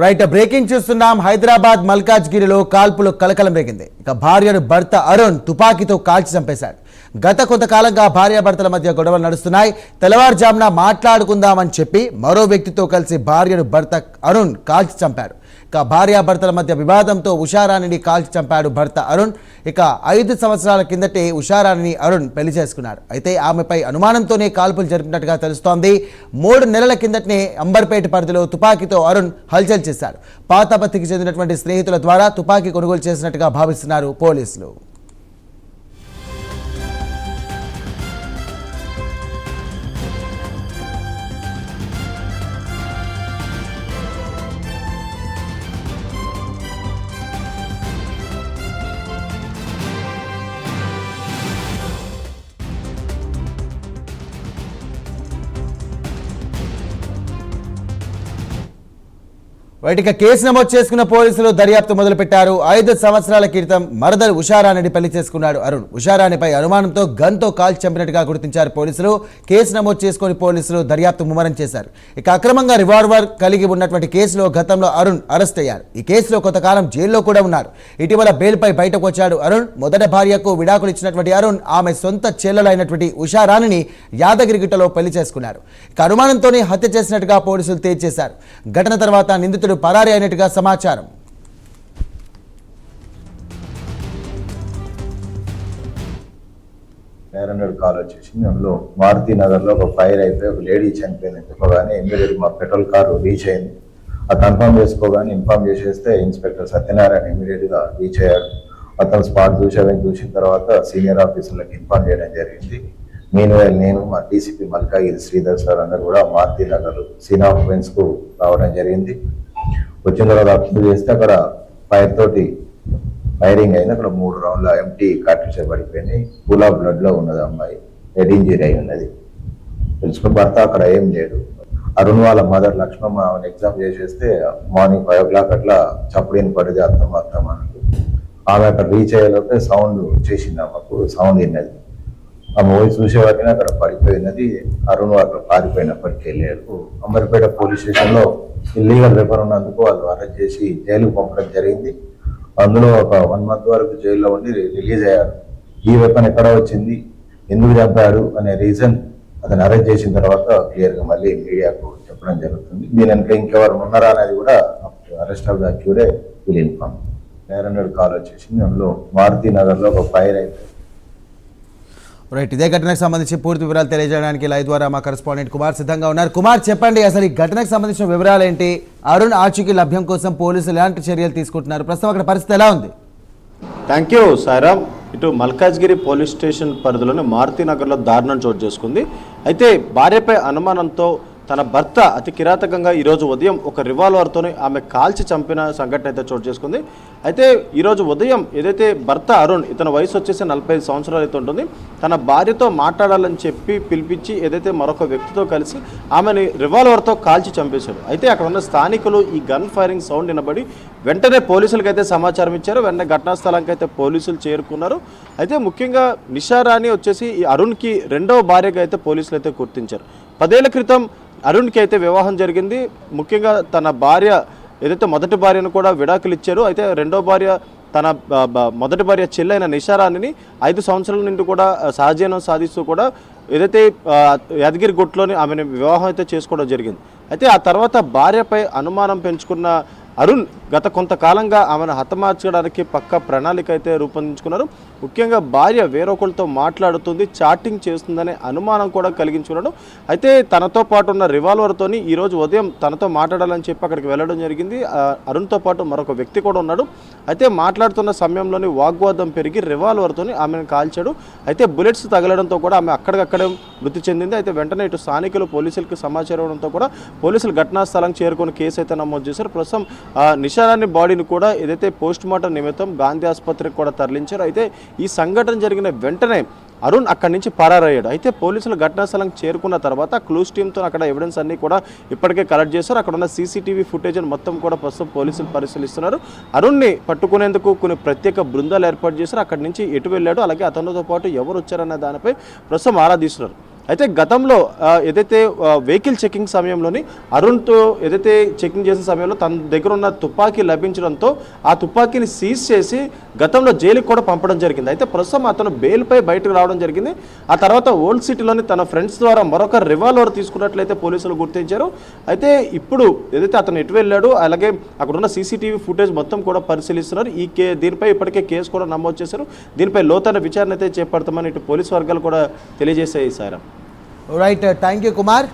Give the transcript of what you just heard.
Right breaking చూస్తున్నాం. హైదరాబాద్ మల్కాజ్గిరిలో కాల్పులు కలకలం రేగింది. ఇక భార్యను భర్త అరుణ్ తుపాకీతో కాల్చి చంపేశాడు. గత కొంతకాలంగా భార్యాభర్తల మధ్య గొడవలు నడుస్తున్నాయి. తెల్లవారుజామున మాట్లాడుకుందామని చెప్పి మరో వ్యక్తితో కలిసి భార్యను భర్త అరుణ్ కాల్చి చంపాడు. ఇక భార్యాభర్తల మధ్య వివాదంతో ఉషారాణిని కాల్చి చంపాడు భర్త అరుణ్. ఇక 5 సంవత్సరాల కిందటే ఉషారాణిని అరుణ్ పెళ్లి చేసుకున్నాడు. అయితే ఆమెపై అనుమానంతోనే కాల్పులు జరిపినట్టుగా తెలుస్తోంది. 3 నెలల కిందటనే అంబర్పేట పరిధిలో తుపాకీతో అరుణ్ హల్చల్ చేశాడు. పాతపత్తికి చెందినటువంటి స్నేహితుల ద్వారా తుపాకీ కొనుగోలు చేసినట్టుగా భావిస్తున్నారు పోలీసులు. వాటికి కేసు నమోదు చేసుకున్న పోలీసులు దర్యాప్తు మొదలుపెట్టారు. 5 సంవత్సరాల క్రితం మరదలు ఉషారాణిని పెళ్లి చేసుకున్నాడు అరుణ్. ఉషారాణిపై అనుమానంతో గన్తో కాల్చి చంపినట్టుగా గుర్తించారు పోలీసులు. కేసు నమోదు చేసుకుని పోలీసులు దర్యాప్తు ముమ్మరం చేశారు. ఇక అక్రమంగా రివాల్వర్ కలిగి ఉన్నటువంటి కేసులో గతంలో అరుణ్ అరెస్ట్ అయ్యారు. ఈ కేసులో కొంతకాలం జైల్లో కూడా ఉన్నారు. ఇటీవల బెయిల్పై బయటకు వచ్చాడు అరుణ్. మొదటి భార్యకు విడాకులు ఇచ్చినటువంటి అరుణ్ ఆమె సొంత చెల్లెలైనటువంటి ఉషారాణిని యాదగిరిగుట్టలో పెళ్లి చేసుకున్నారు. ఇక అనుమానంతోనే హత్య చేసినట్టుగా పోలీసులు తేల్చేశారు. ఘటన తర్వాత నిందితుడు పరారీ అయినట్టుగా సమాచారం. కాల్ వచ్చేసింది. అందులో మారుతి నగర్ లో ఒక ఫైర్ అయిపోయి ఒక లేడీ చనిపోయింది చెప్పగానే ఇమ్మీడియట్ మా పెట్రోల్ కారు రీచ్ అయింది. అది కన్ఫర్మ్ చేసుకోగానే ఇన్ఫార్మ్ చేసేస్తే ఇన్స్పెక్టర్ సత్యనారాయణ ఇమ్మీడియట్ గా రీచ్ అయ్యాడు. అతను స్పాట్ చూసిన తర్వాత సీనియర్ ఆఫీసర్లకు ఇన్ఫార్మ్ చేయడం జరిగింది. మీన్వైల్ నేను మా డీసీపీ మల్కాగిరి శ్రీధర్ సార్ అందరూ కూడా Maruthi Nagar scene of events కు రావడం జరిగింది. వచ్చిన తర్వాత అబ్జర్వ్ చేస్తే అక్కడ ఫైర్ తోటి ఫైరింగ్ అయింది. అక్కడ 3 రౌండ్ల ఎంటీ కార్ట్రిడ్జ్ పడిపోయినాయి. పూల్ ఆఫ్ బ్లడ్ లో ఉన్నది అమ్మాయి, హెడ్ ఇంజరీ అయి ఉన్నది. తెలుసుకున్న భర్త అక్కడ ఏం లేడు. అరుణ్ వాళ్ళ మదర్ లక్ష్మమ్మ ఎగ్జామ్ చేసేస్తే మార్నింగ్ 5 o'clock అట్లా చప్పుడేని పడితే అర్థం అన్నట్టు ఆమె అక్కడ రీచ్ అయ్యేలోపే సౌండ్ చేసింది. ఆమెకు సౌండ్ విన్నది. ఆమె పోయి చూసేవారిని అక్కడ పడిపోయినది. అరుణ్ అక్కడ పారిపోయినప్పటికీ వెళ్ళారు. అంబర్పేట పోలీస్ స్టేషన్ లో ఇల్లీగల్ వెపన్ ఉన్నందుకు వాళ్ళు అరెస్ట్ చేసి జైలుకు పంపడం జరిగింది. అందులో ఒక 1 month వరకు జైల్లో ఉండి రిలీజ్ అయ్యారు. ఈ వెపన్ ఎక్కడ వచ్చింది, ఎందుకు చంపాడు అనే రీజన్ అతను అరెస్ట్ చేసిన తర్వాత క్లియర్ గా మళ్ళీ మీడియాకు చెప్పడం జరుగుతుంది. దీని వెనక ఇంకెవరు ఉన్నారా అనేది కూడా arrest of the accused will inform. 900 call వచ్చేసింది. అందులో మారుతి నగర్ లో ఒక ఫైర్ అయిపోయింది. రైట్, ఇదే ఘటనకు సంబంధించి పూర్తి వివరాలు తెలియజేయడానికి లైవ్ ద్వారా మా కరెస్పాండెంట్ కుమార్ సిద్ధంగా ఉన్నారు. కుమార్, చెప్పండి, అసలు ఈ ఘటనకు సంబంధించిన వివరాలు ఏంటి? అరుణ్ ఆచూకీ లభ్యం కోసం పోలీసులు ఎలాంటి చర్యలు తీసుకుంటున్నారు? ప్రస్తుతం అక్కడ పరిస్థితి ఎలా ఉంది? Thank you Sairam. ఇటు మల్కాజ్గిరి పోలీస్ స్టేషన్ పరిధిలోని మారుతి నగర్లో దారుణం చోటు చేసుకుంది. అయితే భార్యపై అనుమానంతో తన భర్త అతి కిరాతకంగా ఈరోజు ఉదయం ఒక రివాల్వర్తోని ఆమె కాల్చి చంపిన సంఘటన అయితే చోటు చేసుకుంది. అయితే ఈరోజు ఉదయం ఏదైతే భర్త అరుణ్, ఇతని వయసు వచ్చేసి 45 సంవత్సరాలు అయితే ఉంటుంది, తన భార్యతో మాట్లాడాలని చెప్పి పిలిపించి ఏదైతే మరొక వ్యక్తితో కలిసి ఆమెని రివాల్వర్తో కాల్చి చంపేశాడు. అయితే అక్కడ ఉన్న స్థానికులు ఈ గన్ ఫైరింగ్ సౌండ్ వినబడి వెంటనే పోలీసులకు అయితే సమాచారం ఇచ్చారు. వెంటనే ఘటనా స్థలానికి అయితే పోలీసులు చేరుకున్నారు. అయితే ముఖ్యంగా నిషారాణి వచ్చేసి ఈ అరుణ్కి 2వ భార్యగా అయితే పోలీసులు అయితే గుర్తించారు. 10 ఏళ్ల క్రితం అరుణ్కి అయితే వివాహం జరిగింది. ముఖ్యంగా తన భార్య ఏదైతే మొదటి భార్యను కూడా విడాకులు ఇచ్చారు. అయితే 2వ భార్య తన మొదటి భార్య చెల్లైన నిషారాణిని 5 సంవత్సరాల నుండి కూడా సహజీవనం సాధిస్తూ కూడా ఏదైతే యాదగిరిగుట్టలోని ఆమెను వివాహం అయితే చేసుకోవడం జరిగింది. అయితే ఆ తర్వాత భార్యపై అనుమానం పెంచుకున్న అరుణ్ గత కొంతకాలంగా ఆమెను హతమార్చడానికి పక్క ప్రణాళిక అయితే రూపొందించుకున్నారు. ముఖ్యంగా భార్య వేరొకరితో మాట్లాడుతుంది, చాటింగ్ చేస్తుందనే అనుమానం కూడా కలిగించుకున్నాడు. అయితే తనతో పాటు ఉన్న రివాల్వర్తోని ఈరోజు ఉదయం తనతో మాట్లాడాలని చెప్పి అక్కడికి వెళ్ళడం జరిగింది. అరుణ్తో పాటు మరొక వ్యక్తి కూడా ఉన్నాడు. అయితే మాట్లాడుతున్న సమయంలోని వాగ్వాదం పెరిగి రివాల్వర్తోని ఆమెను కాల్చాడు. అయితే బుల్లెట్స్ తగలడంతో కూడా ఆమె అక్కడికక్కడే మృతి చెందింది. అయితే వెంటనే ఇటు స్థానికులు పోలీసులకు సమాచారం ఇవ్వడంతో కూడా పోలీసులు ఘటనా స్థలం చేరుకుని కేసు అయితే నమోదు చేశారు. ప్రస్తుతం నిషారాణి బాడీని కూడా ఏదైతే పోస్ట్ మార్టం నిమిత్తం గాంధీ ఆసుపత్రికి కూడా తరలించారు. అయితే ఈ సంఘటన జరిగిన వెంటనే అరుణ్ అక్కడి నుంచి పరారయ్యాడు. అయితే పోలీసులు ఘటనా స్థలం చేరుకున్న తర్వాత క్లూస్ టీంతో అక్కడ ఎవిడెన్స్ అన్ని కూడా ఇప్పటికే కలెక్ట్ చేశారు. అక్కడ ఉన్న సీసీటీవీ ఫుటేజ్ మొత్తం కూడా ప్రస్తుతం పోలీసులు పరిశీలిస్తున్నారు. అరుణ్ని పట్టుకునేందుకు కొన్ని ప్రత్యేక బృందాలు ఏర్పాటు చేశారు. అక్కడి నుంచి ఎటు వెళ్ళాడు, అలాగే అతనితో పాటు ఎవరు వచ్చారన్న దానిపై ప్రస్తుతం ఆరా తీస్తున్నారు. అయితే గతంలో ఏదైతే వెహికల్ చెకింగ్ సమయంలోని అరుణ్తో ఏదైతే చెకింగ్ చేసే సమయంలో తన దగ్గర ఉన్న తుపాకీ లభించడంతో ఆ తుపాకీని సీజ్ చేసి గతంలో జైలుకి కూడా పంపడం జరిగింది. అయితే ప్రస్తుతం అతను బెయిల్పై బయటకు రావడం జరిగింది. ఆ తర్వాత ఓల్డ్ సిటీలోని తన ఫ్రెండ్స్ ద్వారా మరొక రివాల్వర్ తీసుకున్నట్లయితే పోలీసులు గుర్తించారు. అయితే ఇప్పుడు ఏదైతే అతను ఎటు వెళ్ళాడు, అలాగే అక్కడ ఉన్న సీసీటీవీ ఫుటేజ్ మొత్తం కూడా పరిశీలిస్తున్నారు. దీనిపై ఇప్పటికే కేసు కూడా నమోదు చేశారు. దీనిపై లోతైన విచారణ అయితే చేపడతామని ఇటు పోలీసు వర్గాలు కూడా తెలియజేశాయి. Sairam. Right, thank you Kumar.